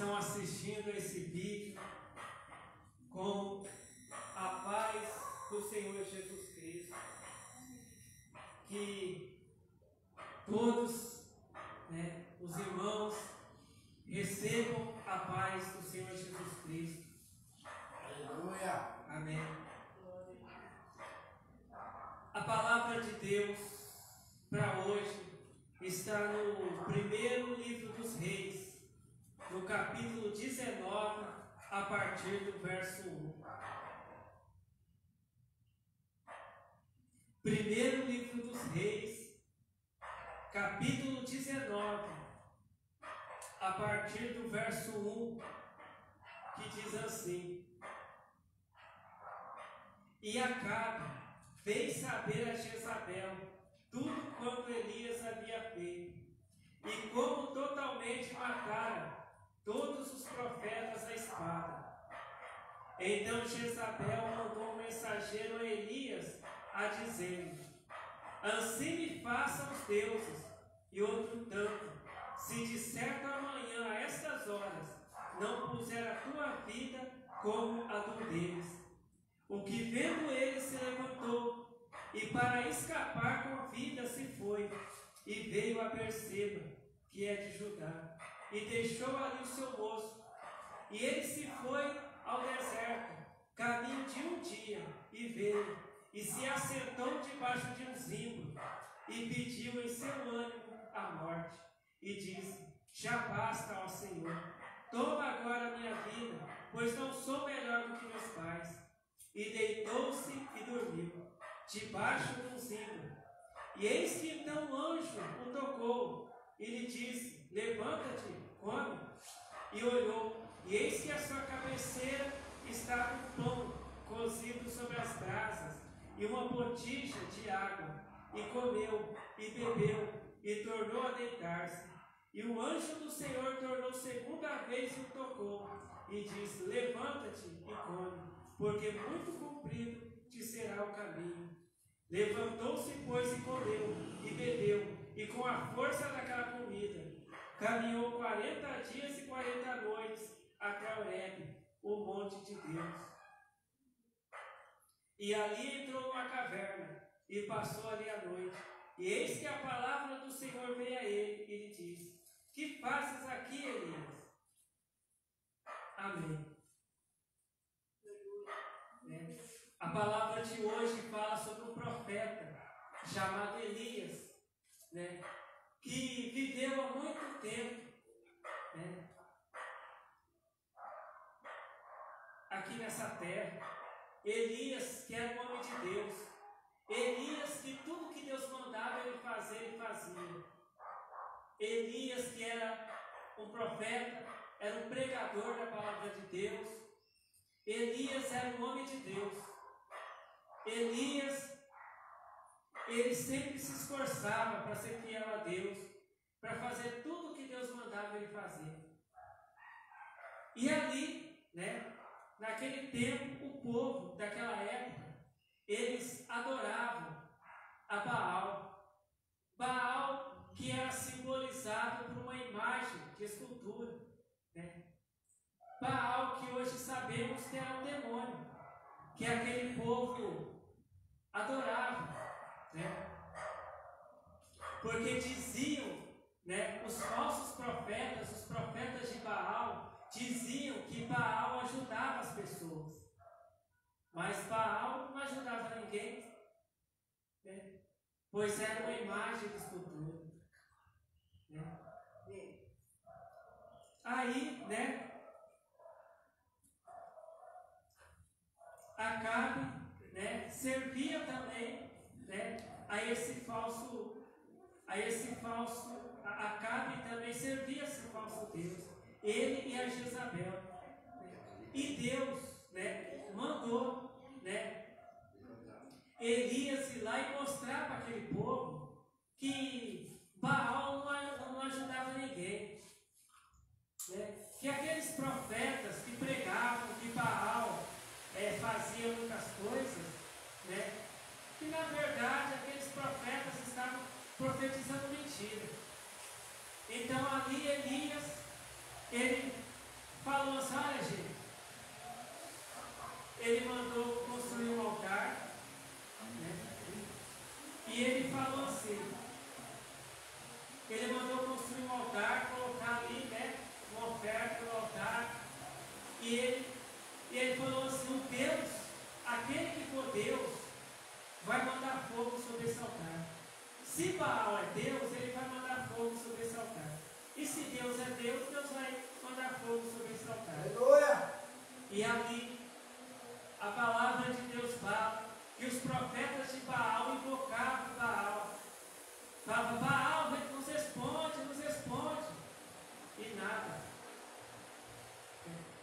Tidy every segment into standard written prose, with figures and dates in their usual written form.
estão assistindo esse vídeo com a paz do Senhor Jesus Cristo. Que todos, os irmãos recebam a paz do Senhor Jesus Cristo. Aleluia. Amém. A palavra de Deus para hoje está no primeiro livro dos Reis, no capítulo 19, a partir do verso 1. Primeiro livro dos Reis, capítulo 19, a partir do verso 1, que diz assim: E Acabe fez saber a Jezabel tudo quanto Elias havia feito, e como totalmente matara todos os profetas à espada. Então Jezabel mandou um mensageiro a Elias a dizer: Assim me façam os deuses, e outro tanto, se de certo amanhã a estas horas não puser a tua vida como a do deles. O que vendo ele se levantou, e para escapar com vida se foi, e veio a Berseba, que é de Judá, e deixou ali o seu moço. E ele se foi ao deserto, caminho de um dia, e veio, e se assentou debaixo de um zimbro, e pediu em seu ânimo a morte, e disse: Já basta, ó Senhor, toma agora a minha vida, pois não sou melhor do que meus pais. E deitou-se e dormiu, debaixo de um zimbro. E eis que então o anjo o tocou, e lhe disse: Levanta-te, come. E olhou, e eis que a sua cabeceira estava um pão cozido sobre as brasas, e uma botija de água. E comeu, e bebeu, e tornou a deitar-se. E o anjo do Senhor tornou segunda vez e o tocou, e disse: Levanta-te e come, porque muito comprido te será o caminho. Levantou-se, pois, e comeu, e bebeu, e com a força daquela comida, caminhou 40 dias e 40 noites até Horebe, o monte de Deus. E ali entrou numa caverna, e passou ali a noite. E eis que a palavra do Senhor veio a ele, e lhe disse: Que fazes aqui, Elias? Amém. A palavra de hoje fala sobre um profeta chamado Elias, que viveu há muito tempo, aqui nessa terra. Elias, que era um homem de Deus. Elias, que tudo que Deus mandava ele fazer, ele fazia. Elias, que era um profeta, era um pregador da palavra de Deus. Elias era um homem de Deus. Elias, ele sempre se esforçava para ser fiel a Deus, para fazer tudo o que Deus mandava ele fazer. E ali, naquele tempo, o povo daquela época, eles adoravam a Baal. Baal, que era simbolizado por uma imagem de escultura. Baal, que hoje sabemos que era um demônio, que aquele povo adorava, porque diziam, os falsos profetas, os profetas de Baal, diziam que Baal ajudava as pessoas, mas Baal não ajudava ninguém, pois era uma imagem de escultura. Aí, Acabe, servia também, Acabe também servia esse falso Deus, ele e a Jezabel. E Deus, mandou, Elias ir lá e mostrar para aquele povo que Baal não ajudava ninguém, que aqueles profetas que pregavam que Baal fazia muitas coisas, que na verdade aqueles profetas estavam profetizando mentira. Então ali Elias, ele falou assim, olha gente, ele mandou construir um altar, né? E ele falou assim, ele mandou construir um altar, colocar ali, né, uma oferta no altar, e ele falou assim, o Deus, aquele que for Deus, vai mandar fogo sobre esse altar. Se Baal é Deus, ele vai mandar fogo sobre esse altar. E se Deus é Deus, Deus vai mandar fogo sobre esse altar. Aleluia! E ali, a palavra de Deus fala que os profetas de Baal invocavam Baal. Falavam, Baal, nos responde, nos responde. E nada.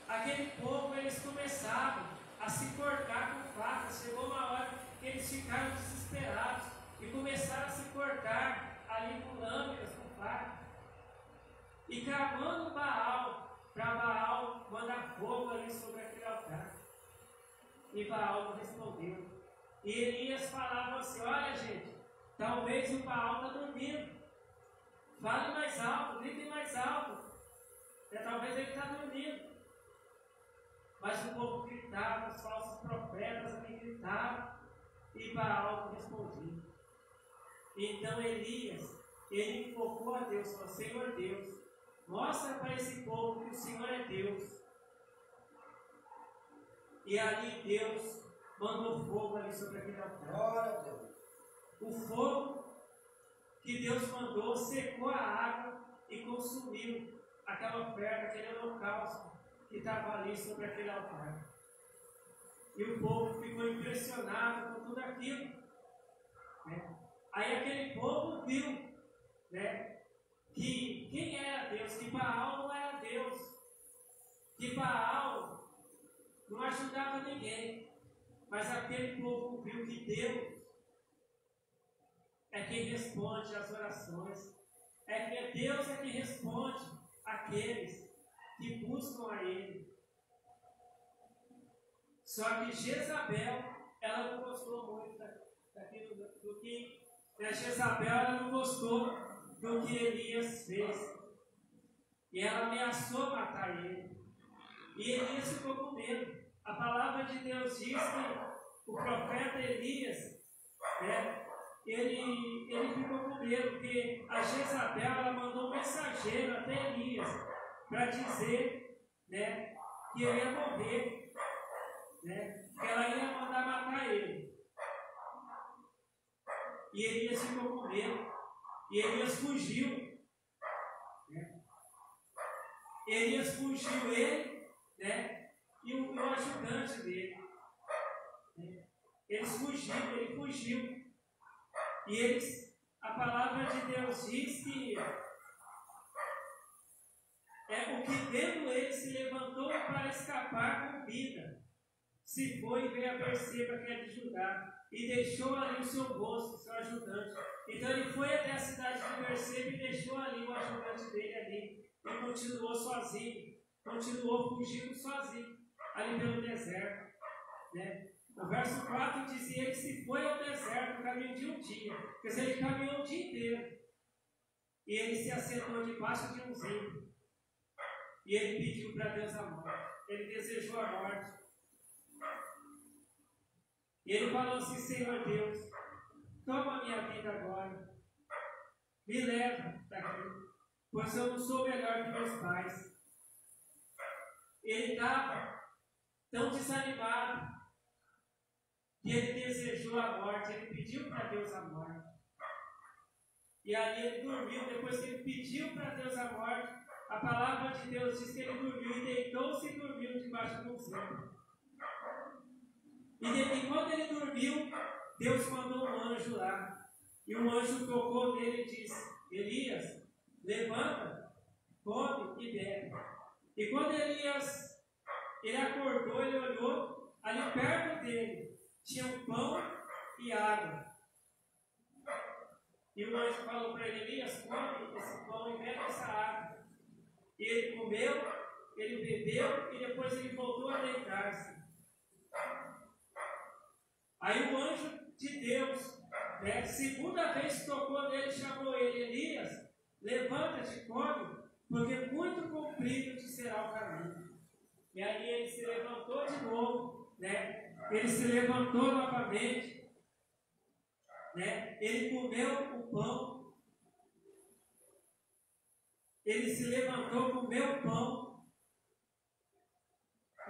Aquele povo, eles começavam a se cortar com facas. Chegou uma hora que eles ficaram desesperados e começaram a se cortar ali com lâminas, com facas. E clamando Baal, para Baal mandar fogo ali sobre aquele altar. E Baal não respondeu. E Elias falava assim, olha gente, talvez o Baal está dormindo. Fale mais alto, grite mais alto. Talvez ele está dormindo. Mas o povo gritava, os falsos profetas ali gritavam, e Baal não respondia. Então Elias, ele invocou a Deus, falou, Senhor Deus, mostra para esse povo que o Senhor é Deus. E ali Deus mandou fogo ali sobre aquele altar. Glória a Deus. O fogo que Deus mandou secou a água e consumiu aquela oferta, aquele holocausto que estava ali sobre aquele altar. E o povo ficou impressionado com tudo aquilo. Né? Aí aquele povo viu, né, que quem era Deus, que Baal não era Deus, que Baal não ajudava ninguém, mas aquele povo viu que Deus é quem responde às orações, Deus é quem responde àqueles que buscam a Ele. Só que Jezabel, ela não gostou muito daquilo do que Jezabel, ela não gostou do que Elias fez. E ela ameaçou matar ele. E Elias ficou com medo. A palavra de Deus diz que o profeta Elias, né, ele ficou com medo, porque a Jezabel, ela mandou um mensageiro até Elias para dizer, né, que ele ia morrer, né, que ela ia mandar matar ele. E Elias ficou com medo. E Elias fugiu. Né? Elias fugiu, ele, né, e o ajudante dele. Né? Ele fugiu. E eles, a palavra de Deus diz que o que vendo ele se levantou para escapar com vida. Se foi e veio a Berseba, que é de Judá, e deixou ali o seu moço, o seu ajudante. Então ele foi até a cidade de Berseba e deixou ali o ajudante dele ali. E continuou sozinho, continuou fugindo sozinho, ali pelo deserto. Né? No verso 4 dizia que se foi ao deserto no caminho de um dia. Quer dizer, ele caminhou o dia inteiro. E ele se assentou debaixo de um zimbro. E ele pediu para Deus a morte. Ele desejou a morte. E ele falou assim, Senhor Deus, toma a minha vida agora. Me leva daqui, pois eu não sou melhor que meus pais. Ele estava tão desanimado que ele desejou a morte, ele pediu para Deus a morte. E ali ele dormiu, depois que ele pediu para Deus a morte, a palavra de Deus diz que ele dormiu e deitou-se e dormiu debaixo do zimbro. E quando ele dormiu, Deus mandou um anjo lá. E o anjo tocou nele e disse, Elias, levanta, come e bebe. E quando Elias, ele acordou, ele olhou, ali perto dele tinha um pão e água. E o anjo falou para ele, Elias, come esse pão e bebe essa água. E ele comeu, ele bebeu e depois ele voltou a deitar-se. Aí o anjo de Deus, né, segunda vez tocou nele e chamou ele, Elias, levanta-te, come, porque muito comprido te será o caminho. E aí ele se levantou de novo, né? Ele se levantou novamente, né? Ele comeu o pão. Ele se levantou, comeu o pão.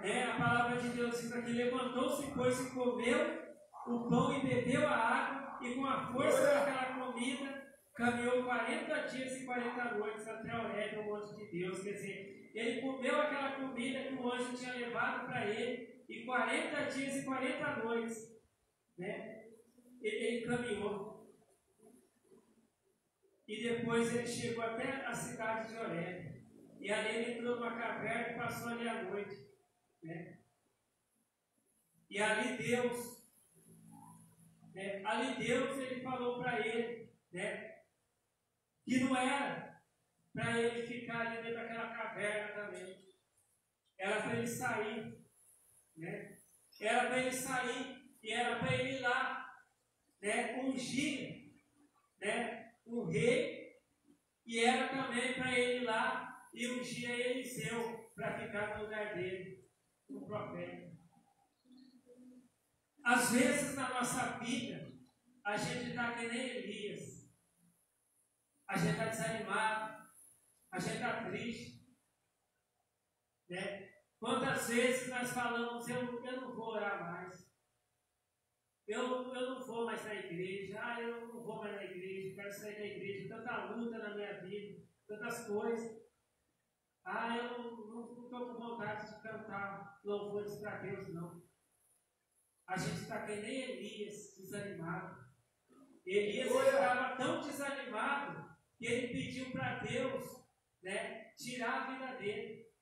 Né? A palavra de Deus diz aqui, levantou-se, pois, e comeu o pão e bebeu a água, e com a força daquela comida, caminhou 40 dias e 40 noites até Horebe, o monte de Deus. Quer dizer, ele comeu aquela comida que o anjo tinha levado para ele, e 40 dias e 40 noites, né? Ele caminhou. E depois ele chegou até a cidade de Horebe. E ali ele entrou numa caverna e passou ali a noite, né? E ali Deus, ele falou para ele, né? Que não era para ele ficar ali dentro daquela caverna também. Era para ele sair, né? Era para ele sair e era para ele ir lá, né? Ungir, né? O rei, e era também para ele ir lá e ungir a Eliseu para ficar no lugar dele, o profeta. Às vezes na nossa vida, a gente está que nem Elias. A gente está desanimado, a gente está triste, né? Quantas vezes nós falamos, eu não vou orar mais, eu não vou mais na igreja, eu não vou mais na igreja, quero sair da igreja, tanta luta na minha vida, tantas coisas, eu não estou com vontade de cantar louvores para Deus, não. A gente está que nem Elias, desanimado. Elias estava tão desanimado que ele pediu para Deus, né, tirar a vida dele.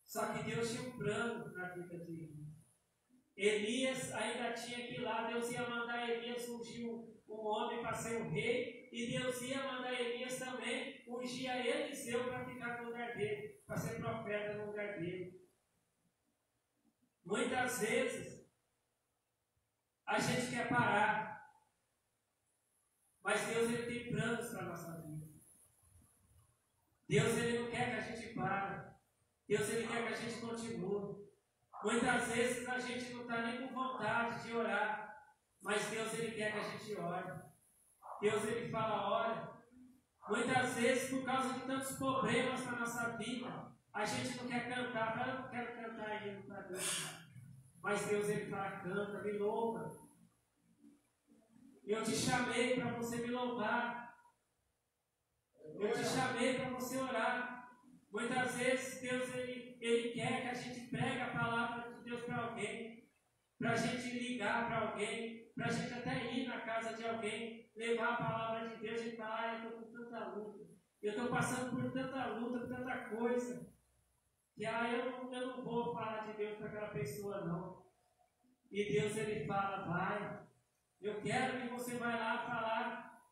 Só que Deus tinha um plano na vida de Elias. Elias ainda tinha que ir lá, Deus ia mandar Elias ungir um homem para ser o rei, e Deus ia mandar Elias também ungir a Eliseu para ficar no lugar dele, para ser profeta no lugar dele. Muitas vezes a gente quer parar, mas Deus ele tem planos para a nossa vida. Deus ele não quer que a gente pare. Deus ele quer que a gente continue. Muitas vezes a gente não está nem com vontade de orar, mas Deus ele quer que a gente ore. Deus ele fala, ora. Muitas vezes, por causa de tantos problemas na nossa vida, a gente não quer cantar. Eu não quero cantar ainda para Deus. Mas Deus ele fala, canta, me louva. Eu te chamei para você me louvar. Eu te chamei para você orar. Muitas vezes Deus ele quer que a gente pregue a palavra de Deus para alguém, para a gente ligar para alguém, para a gente até ir na casa de alguém, levar a palavra de Deus e falar, eu estou com tanta luta, eu estou passando por tanta luta, por tanta coisa, que eu não vou falar de Deus para aquela pessoa não. E Deus ele fala, vai, eu quero que você vá lá falar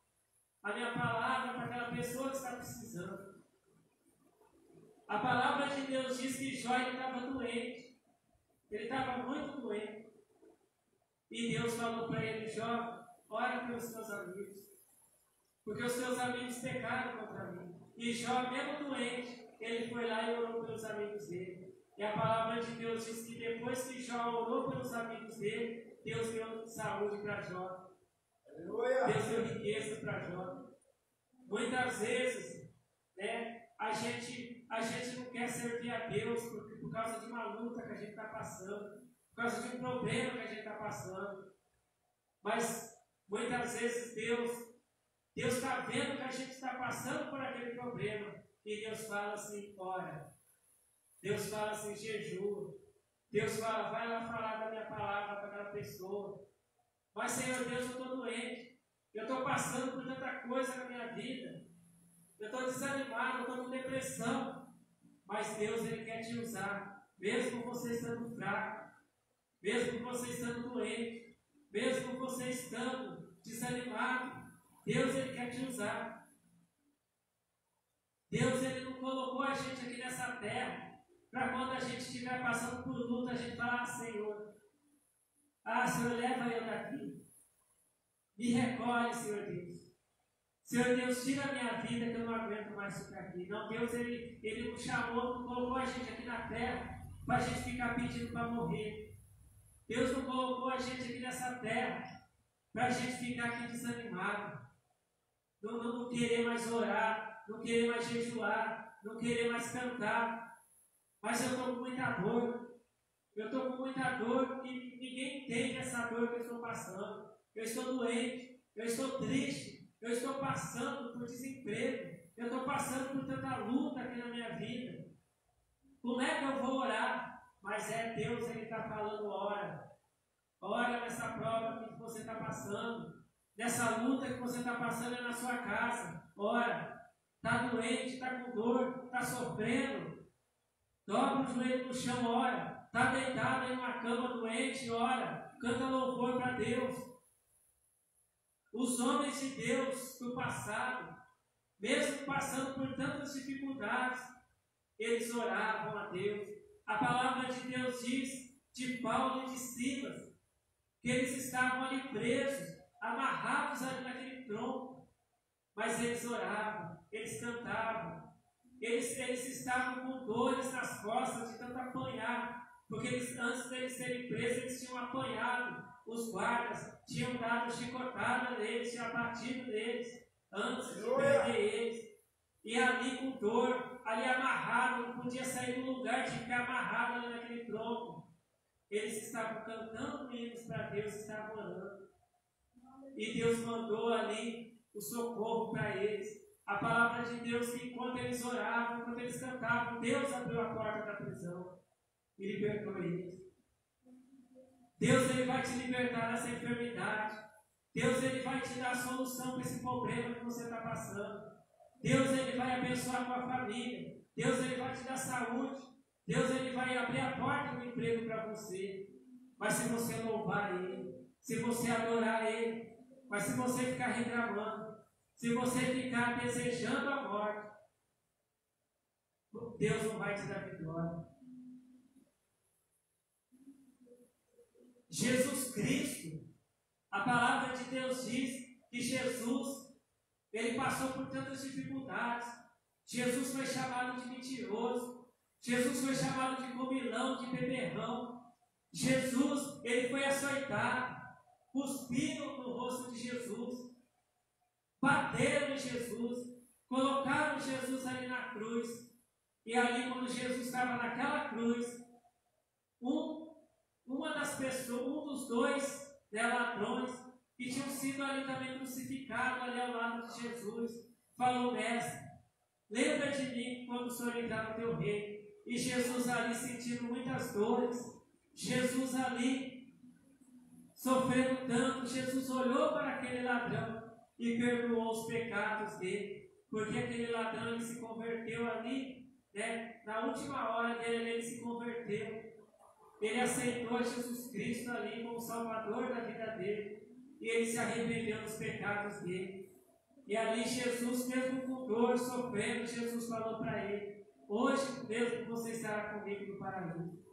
a minha palavra para aquela pessoa que está precisando. A palavra de Deus diz que Jó estava doente. Ele estava muito doente. E Deus falou para ele, Jó, ora pelos teus amigos. Porque os teus amigos pecaram contra mim. E Jó, mesmo doente, ele foi lá e orou pelos amigos dele. E a palavra de Deus diz que depois que Jó orou pelos amigos dele, Deus deu saúde para Jó. Deus deu riqueza para Jó. Muitas vezes, né, a gente não quer servir a Deus por causa de uma luta que a gente está passando, por causa de um problema que a gente está passando. Mas muitas vezes Deus está vendo que a gente está passando por aquele problema. E Deus fala assim, ora. Deus fala assim, jejua. Deus fala, vai lá falar da minha palavra para aquela pessoa. Mas Senhor Deus, eu estou doente. Eu estou passando por tanta coisa na minha vida. Eu estou desanimado, eu estou com depressão. Mas Deus ele quer te usar. Mesmo você estando fraco. Mesmo você estando doente. Mesmo você estando desanimado. Deus ele quer te usar. Deus ele não colocou a gente aqui nessa terra para quando a gente estiver passando por luta, a gente falar, Senhor, Senhor, leva eu daqui. Me recolhe, Senhor Deus. Senhor Deus, tira a minha vida que eu não aguento mais ficar aqui. Não, Deus, Ele nos chamou, não colocou a gente aqui na terra para a gente ficar pedindo para morrer. Deus não colocou a gente aqui nessa terra para a gente ficar aqui desanimado. Não querer mais orar, não querer mais jejuar, não querer mais cantar. Mas eu estou com muita dor. Eu estou com muita dor e ninguém entende essa dor que eu estou passando. Eu estou doente, eu estou triste. Eu estou passando por desemprego. Eu estou passando por tanta luta aqui na minha vida. Como é que eu vou orar? Mas é Deus, Ele está falando, ora. Ora nessa prova que você está passando. Nessa luta que você está passando é na sua casa. Ora. Está doente, está com dor, está sofrendo. Dobra o joelho no chão, ora. Está deitado em uma cama doente, ora. Canta louvor para Deus. Os homens de Deus do passado, mesmo passando por tantas dificuldades, eles oravam a Deus. A palavra de Deus diz de Paulo e de Silas que eles estavam ali presos, amarrados ali naquele tronco, mas eles oravam, eles cantavam, eles estavam com dores nas costas de tanto apanhar, porque antes deles serem presos, eles tinham apanhado. Os guardas tinham dado chicotada neles, tinham batido neles, antes de prender eles. E ali com dor, ali amarrado, não podia sair do lugar, tinha que ficar amarrado ali naquele tronco. Eles estavam cantando hinos para Deus, estavam orando. E Deus mandou ali o socorro para eles. A palavra de Deus que enquanto eles oravam, enquanto eles cantavam, Deus abriu a porta da prisão e libertou eles. Deus, Ele vai te libertar dessa enfermidade. Deus, Ele vai te dar a solução para esse problema que você está passando. Deus, Ele vai abençoar a tua família. Deus, Ele vai te dar saúde. Deus, Ele vai abrir a porta do emprego para você. Mas se você louvar Ele, se você adorar Ele, mas se você ficar reclamando, se você ficar desejando a morte, Deus não vai te dar vitória. Jesus Cristo, a palavra de Deus diz que Jesus, Ele passou por tantas dificuldades. Jesus foi chamado de mentiroso. Jesus foi chamado de comilão, de beberrão. Jesus, Ele foi açoitado. Cuspiram no rosto de Jesus. Bateram em Jesus. Colocaram Jesus ali na cruz. E ali, quando Jesus estava naquela cruz, uma das pessoas, um dos dois ladrões que tinham sido ali também crucificados ali ao lado de Jesus, falou: mestre, lembra de mim quando o Senhor entrar no teu reino. E Jesus ali sentindo muitas dores, Jesus ali sofrendo tanto, Jesus olhou para aquele ladrão e perdoou os pecados dele, porque aquele ladrão ele se converteu ali, na última hora dele ele se converteu. Ele aceitou Jesus Cristo ali como Salvador da vida dele. E ele se arrependeu dos pecados dele. E ali Jesus, mesmo com dor, sofrendo, Jesus falou para ele: hoje mesmo você estará comigo no paraíso.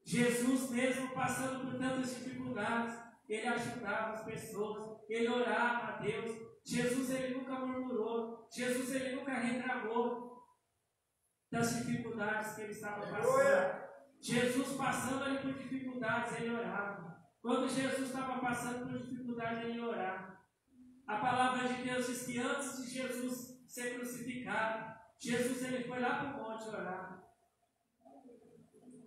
Jesus, mesmo passando por tantas dificuldades, ele ajudava as pessoas, ele orava a Deus. Jesus, ele nunca murmurou. Jesus, ele nunca reclamou das dificuldades que ele estava passando. Jesus passando ali por dificuldades, ele orava. Quando Jesus estava passando por dificuldades, ele orava. A palavra de Deus diz que antes de Jesus ser crucificado, Jesus ele foi lá para o monte orar.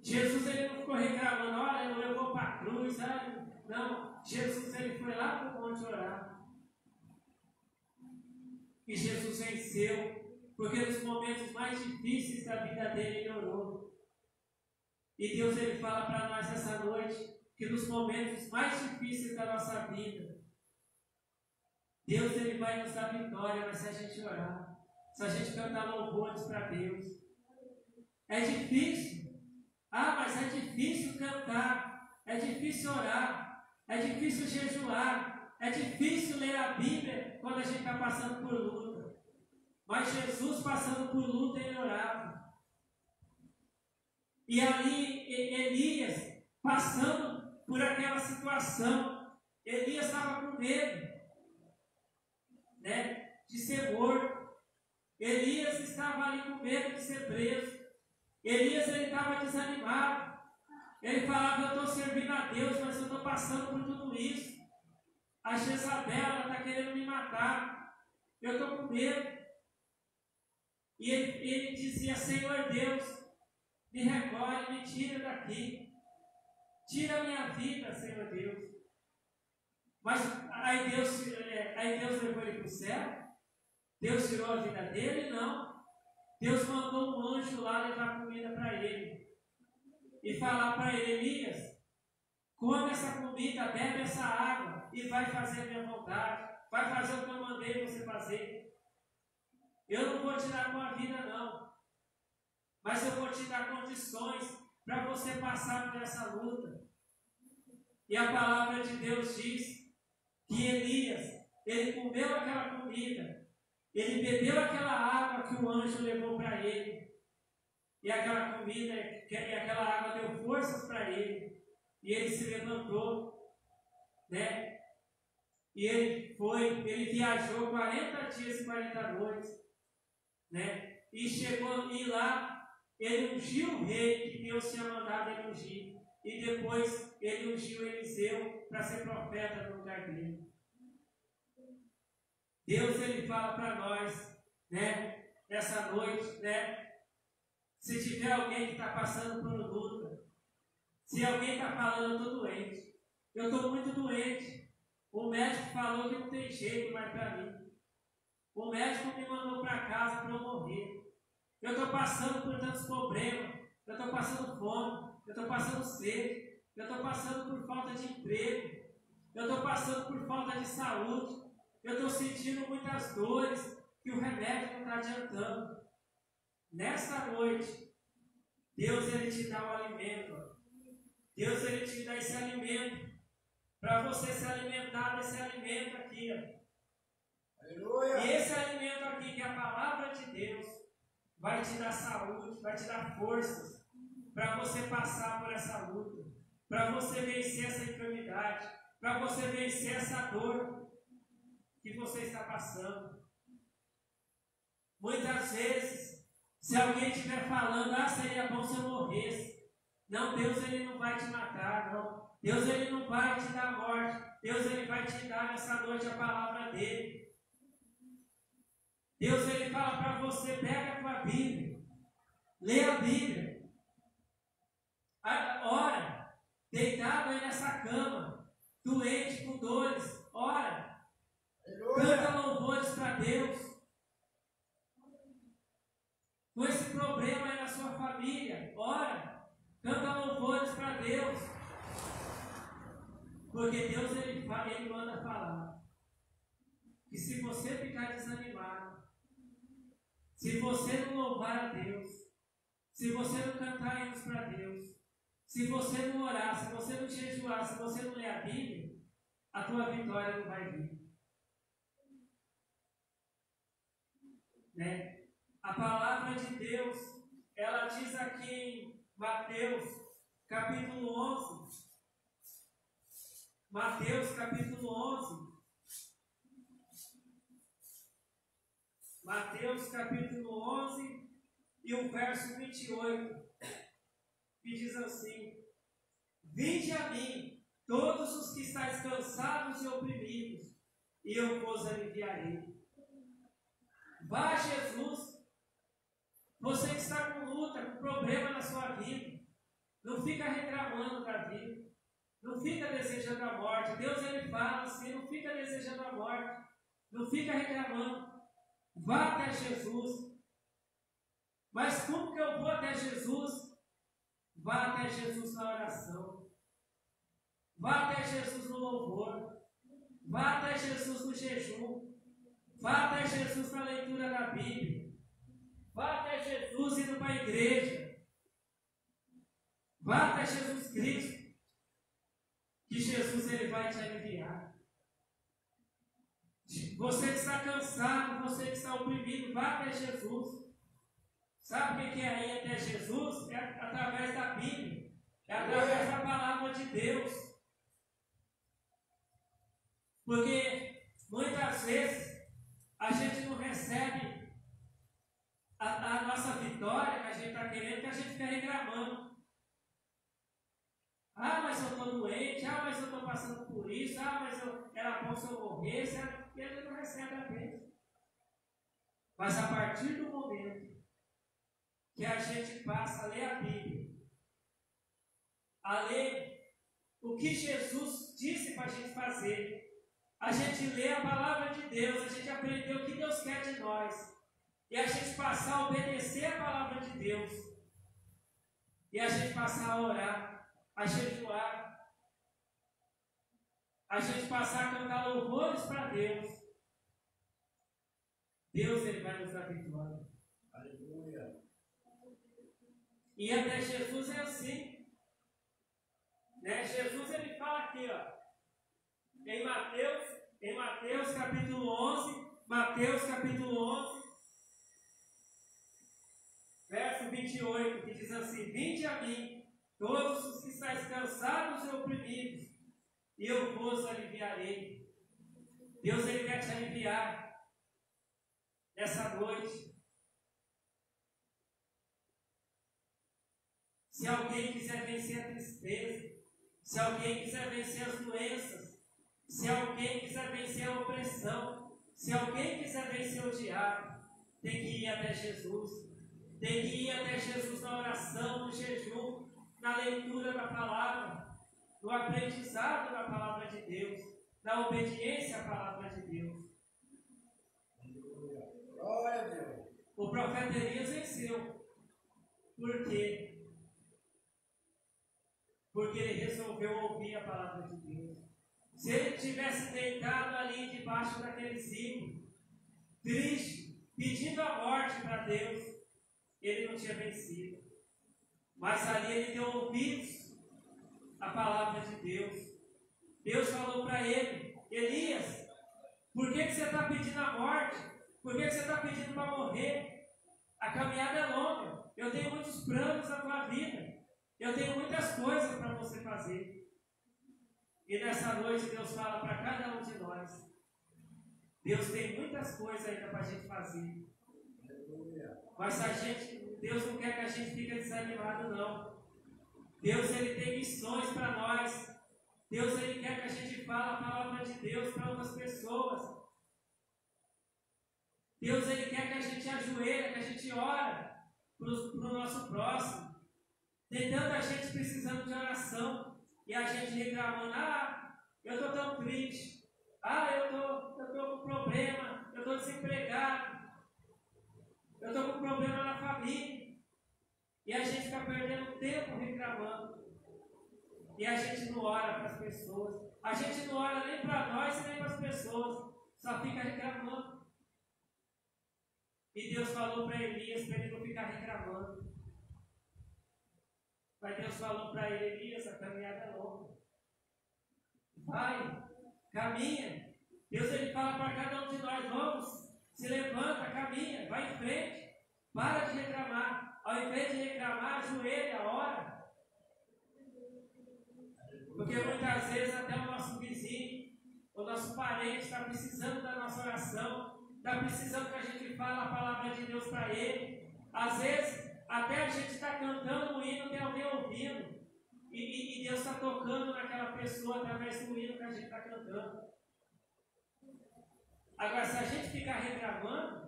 Jesus ele não ficou reclamando: olha, eu vou para a cruz, sabe? Não, Jesus ele foi lá para o monte orar. E Jesus venceu. Porque nos momentos mais difíceis da vida dele, ele orou. E Deus ele fala para nós essa noite que nos momentos mais difíceis da nossa vida, Deus ele vai nos dar vitória, mas se a gente orar, se a gente cantar louvores para Deus. É difícil. Mas é difícil cantar, é difícil orar, é difícil jejuar, é difícil ler a Bíblia quando a gente está passando por luta. Mas Jesus passando por luta, ele orava. E ali Elias passando por aquela situação, Elias estava com medo. né, de ser morto. Elias estava ali com medo de ser preso. Elias ele estava desanimado. Ele falava: eu estou servindo a Deus, mas eu estou passando por tudo isso. A Jezabel está querendo me matar. Eu estou com medo. E ele dizia: Senhor Deus, me recolhe, me tira daqui. Tira a minha vida, Senhor Deus. Mas aí Deus levou ele para o céu? Deus tirou a vida dele? Não. Deus mandou um anjo lá levar comida para ele. E falar para ele: Elias, come essa comida, bebe essa água e vai fazer a minha vontade. Vai fazer o que eu mandei você fazer. Eu não vou tirar a tua vida, não. Mas eu vou te dar condições para você passar por essa luta. E a palavra de Deus diz que Elias, ele comeu aquela comida, ele bebeu aquela água que o anjo levou para ele. E aquela comida, e aquela água deu forças para ele. E ele se levantou, né? E ele viajou 40 dias e 40 noites, né? E chegou, e lá ele ungiu o rei que Deus tinha mandado ele ungir. E depois ele ungiu Eliseu para ser profeta no lugar dele. Deus ele fala para nós, né? Essa noite, né? Se tiver alguém que está passando por luta, se alguém está falando: eu estou doente, eu estou muito doente, o médico falou que não tem jeito mais para mim, o médico me mandou para casa para eu morrer, eu estou passando por tantos problemas, eu estou passando fome, eu estou passando sede, eu estou passando por falta de emprego, eu estou passando por falta de saúde, eu estou sentindo muitas dores que o remédio não está adiantando. Nesta noite, Deus ele te dá o alimento. Deus ele te dá esse alimento para você se alimentar desse alimento aqui. Aleluia. E esse alimento aqui, que é a palavra de Deus, vai te dar saúde, vai te dar forças para você passar por essa luta, para você vencer essa enfermidade, para você vencer essa dor que você está passando. Muitas vezes, se alguém estiver falando: seria bom se eu morresse. Não, Deus ele não vai te matar, não. Deus ele não vai te dar morte. Deus ele vai te dar nessa noite a palavra dele. Deus ele fala para você: pega a tua Bíblia, lê a Bíblia, ora, deitado aí nessa cama, doente com dores, ora, canta louvores para Deus. Com esse problema aí na sua família, ora, canta louvores para Deus. Porque Deus ele manda falar que se você ficar desanimado, se você não louvar a Deus, se você não cantar hinos para Deus, se você não orar, se você não jejuar, se você não ler a Bíblia, a tua vitória não vai vir. Né? A palavra de Deus, ela diz aqui em Mateus, capítulo 11. Mateus, capítulo 11. Mateus, capítulo 11, e o verso 28, que diz assim: vinde a mim, todos os que estáis cansados e oprimidos, e eu vos aliviarei. Vá a Jesus. Você que está com luta, com problema na sua vida, não fica reclamando da vida, não fica desejando a morte. Deus ele fala assim: não fica desejando a morte, não fica reclamando. Vá até Jesus. Mas como que eu vou até Jesus? Vá até Jesus na oração, vá até Jesus no louvor, vá até Jesus no jejum, vá até Jesus na leitura da Bíblia, vá até Jesus indo para a igreja, vá até Jesus Cristo, que Jesus ele vai te aliviar. Você que está cansado, você que está oprimido, vá até Jesus. Sabe o que é ir até Jesus? É através da Bíblia, é através da palavra de Deus. Porque muitas vezes a gente não recebe a nossa vitória que a gente está querendo, que a gente fica reclamando. Ah, mas eu estou doente, ah, mas eu estou passando por isso, ah, mas era bom se eu morresse, e ele não recebe a bênção. Mas a partir do momento que a gente passa a ler a Bíblia, a ler o que Jesus disse para a gente fazer, a gente lê a palavra de Deus, a gente aprendeu o que Deus quer de nós, e a gente passar a obedecer a palavra de Deus, e a gente passar a orar, a jejuar, a gente passar a cantar louvores para Deus, Deus ele vai nos dar vitória. Aleluia. E até Jesus é assim. Né? Jesus ele fala aqui, ó, em Mateus capítulo 11, verso 28, que diz assim: vinde a mim, todos os que estáis cansados e oprimidos, e eu vos aliviarei. Deus ele quer te aliviar nessa noite. Se alguém quiser vencer a tristeza, se alguém quiser vencer as doenças, se alguém quiser vencer a opressão, se alguém quiser vencer o diabo, tem que ir até Jesus. Tem que ir até Jesus na oração, no jejum, na leitura da palavra, no aprendizado da palavra de Deus, na obediência à palavra de Deus. Glória a Deus. O profeta Elias venceu. Por quê? Porque ele resolveu ouvir a palavra de Deus. Se ele tivesse deitado ali debaixo daquele zimbro, triste, pedindo a morte para Deus, ele não tinha vencido. Mas ali ele deu ouvidos à palavra de Deus. Deus falou para ele: Elias, por que você está pedindo a morte? Por que você está pedindo para morrer? A caminhada é longa. Eu tenho muitos planos na tua vida. Eu tenho muitas coisas para você fazer. E nessa noite Deus fala para cada um de nós: Deus tem muitas coisas ainda para a gente fazer. Mas Deus não quer que a gente fique desanimado, não. Deus ele tem missões para nós. Deus ele quer que a gente fale a palavra de Deus para outras pessoas. Deus ele quer que a gente ajoelhe, que a gente ora para o nosso próximo. Tem tanta gente precisando de oração e a gente reclamando: ah, eu estou tão triste, ah, eu estou com problema, eu estou desempregado, eu estou com problema na família. E a gente fica perdendo tempo reclamando. E a gente não ora para as pessoas. A gente não ora nem para nós nem para as pessoas. Só fica reclamando. E Deus falou para Elias para ele não ficar reclamando. Mas Deus falou para ele: Elias, a caminhada é longa. Vai, caminha. Deus ele fala para cada um de nós: vamos, se levanta, caminha, vai em frente. Para de reclamar. Ao invés de reclamar, ajoelha, ora. Porque muitas vezes até o nosso vizinho, o nosso parente está precisando da nossa oração, está precisando que a gente fale a palavra de Deus para ele. Às vezes, até a gente está cantando um hino, tem alguém ouvindo. E Deus está tocando naquela pessoa através do hino que a gente está cantando. Agora, se a gente ficar reclamando,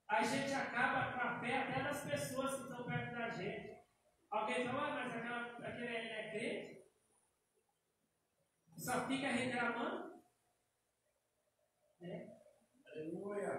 a gente acaba com a fé até das pessoas que estão perto da gente. Alguém fala: mas aquele é crente? Só fica reclamando? Né?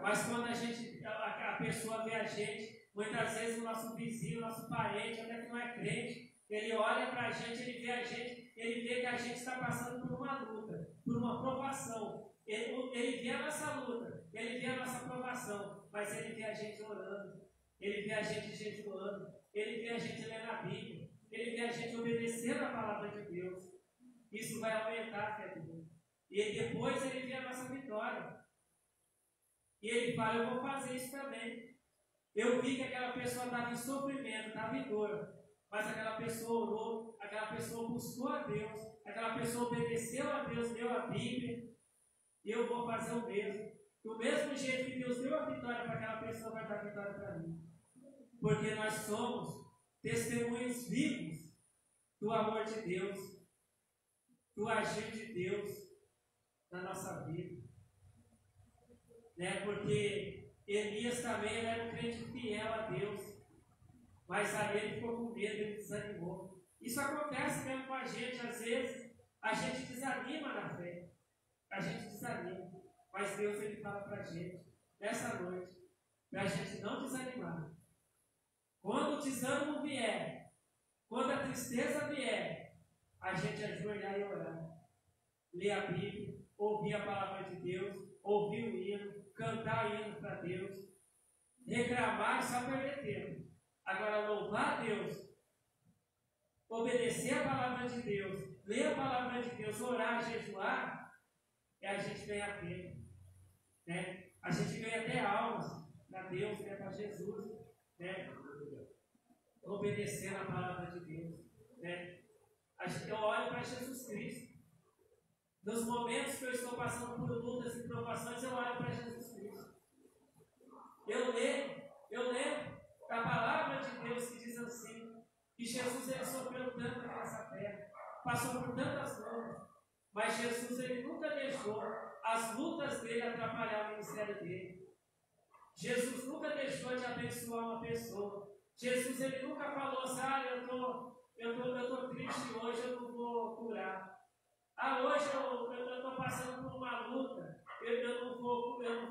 Mas quando a pessoa vê a gente, muitas vezes o nosso vizinho, o nosso parente, até que não é crente, ele olha para a gente, ele vê a gente, ele vê que a gente está passando por uma luta, por uma provação. Ele vê a nossa luta, ele vê a nossa provação, mas ele vê a gente orando, ele vê a gente jejuando, ele vê a gente lendo a Bíblia, ele vê a gente obedecendo a palavra de Deus. Isso vai aumentar a fé dele. E depois ele vê a nossa vitória. E ele fala: eu vou fazer isso também. Eu vi que aquela pessoa estava em sofrimento, estava em dor, mas aquela pessoa orou, aquela pessoa buscou a Deus, aquela pessoa obedeceu a Deus, leu a Bíblia. E eu vou fazer o mesmo. Do mesmo jeito que Deus deu a vitória para aquela pessoa, vai dar a vitória para mim. Porque nós somos testemunhos vivos do amor de Deus, do agir de Deus na nossa vida. Né? Porque Elias também era um crente fiel a Deus, mas aí ele ficou com medo, ele desanimou. Isso acontece mesmo com a gente, às vezes a gente desanima na fé, a gente desanima, mas Deus ele fala para a gente, nessa noite, para a gente não desanimar. Quando o desânimo vier, quando a tristeza vier, a gente ajoelhar e orar, ler a Bíblia, ouvir a palavra de Deus, ouvir o hino, cantar hino para Deus, reclamar só perder tempo. Agora, louvar a Deus, obedecer a palavra de Deus, ler a palavra de Deus, orar, jejuar, a gente ganha tempo. Né? A gente ganha até almas para Deus, né? Para Jesus. Né? Obedecendo a palavra de Deus. Né? Eu olho para Jesus Cristo. Nos momentos que eu estou passando por lutas e provações, eu olho para Jesus Cristo. Eu lembro da palavra de Deus que diz assim, que Jesus ele sofreu tanto nessa terra, passou por tantas lutas, mas Jesus ele nunca deixou as lutas dele atrapalhar o ministério dele. Jesus nunca deixou de abençoar uma pessoa. Jesus ele nunca falou assim, eu tô triste hoje, eu não vou curar. Hoje eu estou passando por uma luta, eu não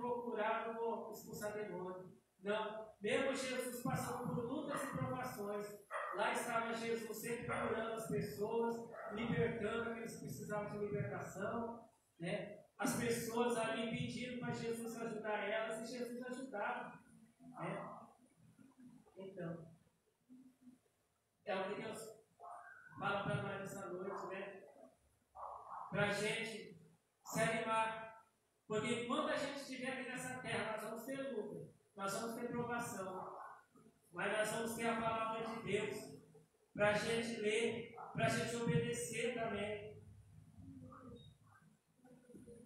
vou curar, não vou expulsar demônio. Não, mesmo Jesus passando por lutas e provações, lá estava Jesus sempre curando as pessoas, libertando aqueles que precisavam de libertação, né? As pessoas ali pedindo para Jesus ajudar elas e Jesus ajudava. Né? Então, é o que Deus fala para nós nessa noite, né? Para a gente se animar. Porque quando a gente estiver aqui nessa terra, nós vamos ter luta, nós vamos ter provação, mas nós vamos ter a palavra de Deus para a gente ler, para a gente obedecer também.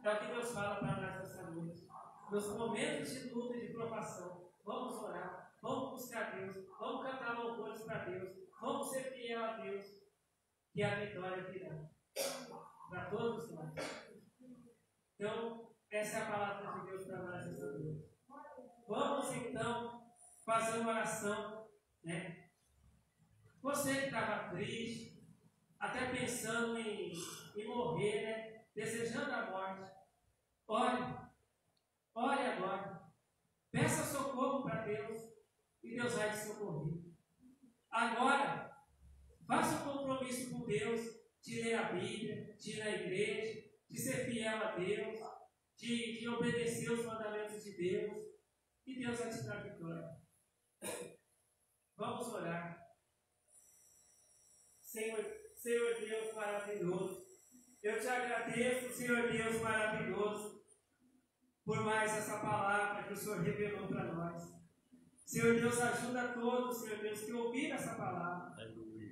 É o que Deus fala para nós nessa noite. Nos momentos de luta e de provação, vamos orar, vamos buscar Deus, vamos cantar louvores para Deus, vamos ser fiel a Deus, que a vitória virá para todos nós. Então, essa é a palavra de Deus para nós nessa noite. Vamos então fazer uma oração, né? Você que estava triste, até pensando em morrer, né? Desejando a morte, ore agora. Peça socorro para Deus e Deus vai te socorrer. Agora, faça um compromisso com Deus de ler a Bíblia, de ir na igreja, de ser fiel a Deus, de obedecer os mandamentos de Deus, e Deus vai te dar vitória. Vamos orar. Senhor Deus maravilhoso, eu te agradeço, Senhor Deus maravilhoso, por mais essa palavra que o Senhor revelou para nós. Senhor Deus, ajuda a todos, Senhor Deus, que ouviram essa palavra.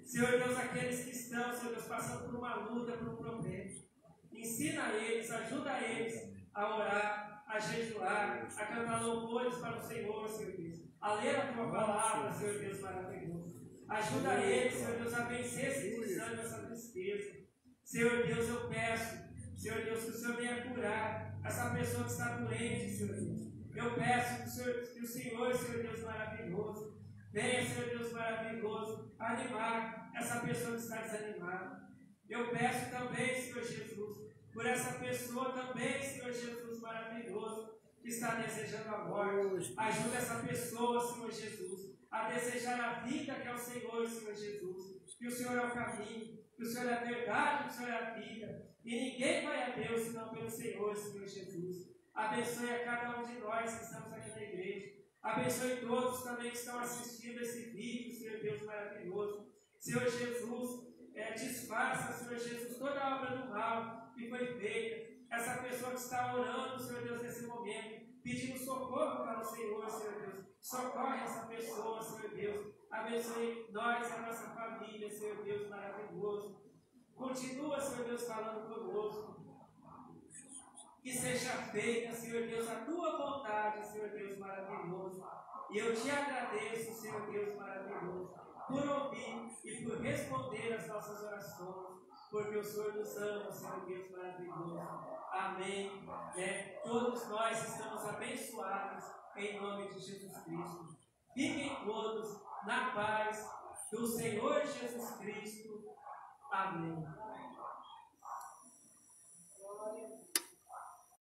Senhor Deus, aqueles que estão, Senhor Deus, passando por uma luta, por um problema. Ensina eles, ajuda eles a orar, a jejuar, a cantar louvores para o Senhor, Senhor Deus. A ler a tua palavra, Senhor Deus maravilhoso. Ajuda eles, Senhor Deus, a vencer esse desânimo, essa tristeza. Senhor Deus, eu peço, Senhor Deus, que o Senhor venha curar essa pessoa que está doente, Senhor Deus. Eu peço que o Senhor, Senhor Deus maravilhoso, venha, Senhor Deus maravilhoso, animar essa pessoa que está desanimada. Eu peço também, Senhor Jesus, por essa pessoa também, Senhor Jesus maravilhoso, que está desejando a morte. Ajuda essa pessoa, Senhor Jesus, a desejar a vida que é o Senhor, Senhor Jesus. Que o Senhor é o caminho, que o Senhor é a verdade, que o Senhor é a vida. E ninguém vai a Deus senão pelo Senhor, Senhor Jesus. Abençoe a cada um de nós que estamos aqui na igreja. Abençoe todos também que estão assistindo esse vídeo, Senhor Deus maravilhoso. Senhor Jesus, desfaça, Senhor Jesus, toda a obra do mal que foi feita. Essa pessoa que está orando, Senhor Deus, nesse momento, pedindo socorro para o Senhor, Senhor Deus. Socorre essa pessoa, Senhor Deus. Abençoe nós, a nossa família, Senhor Deus maravilhoso. Continua, Senhor Deus, falando conosco. que seja feita, Senhor Deus, a tua vontade, Senhor Deus maravilhoso. E eu te agradeço, Senhor Deus maravilhoso, por ouvir e por responder as nossas orações, porque o Senhor nos ama, Senhor Deus maravilhoso. Amém. Todos nós estamos abençoados em nome de Jesus Cristo. Fiquem todos na paz do Senhor Jesus Cristo. Amém.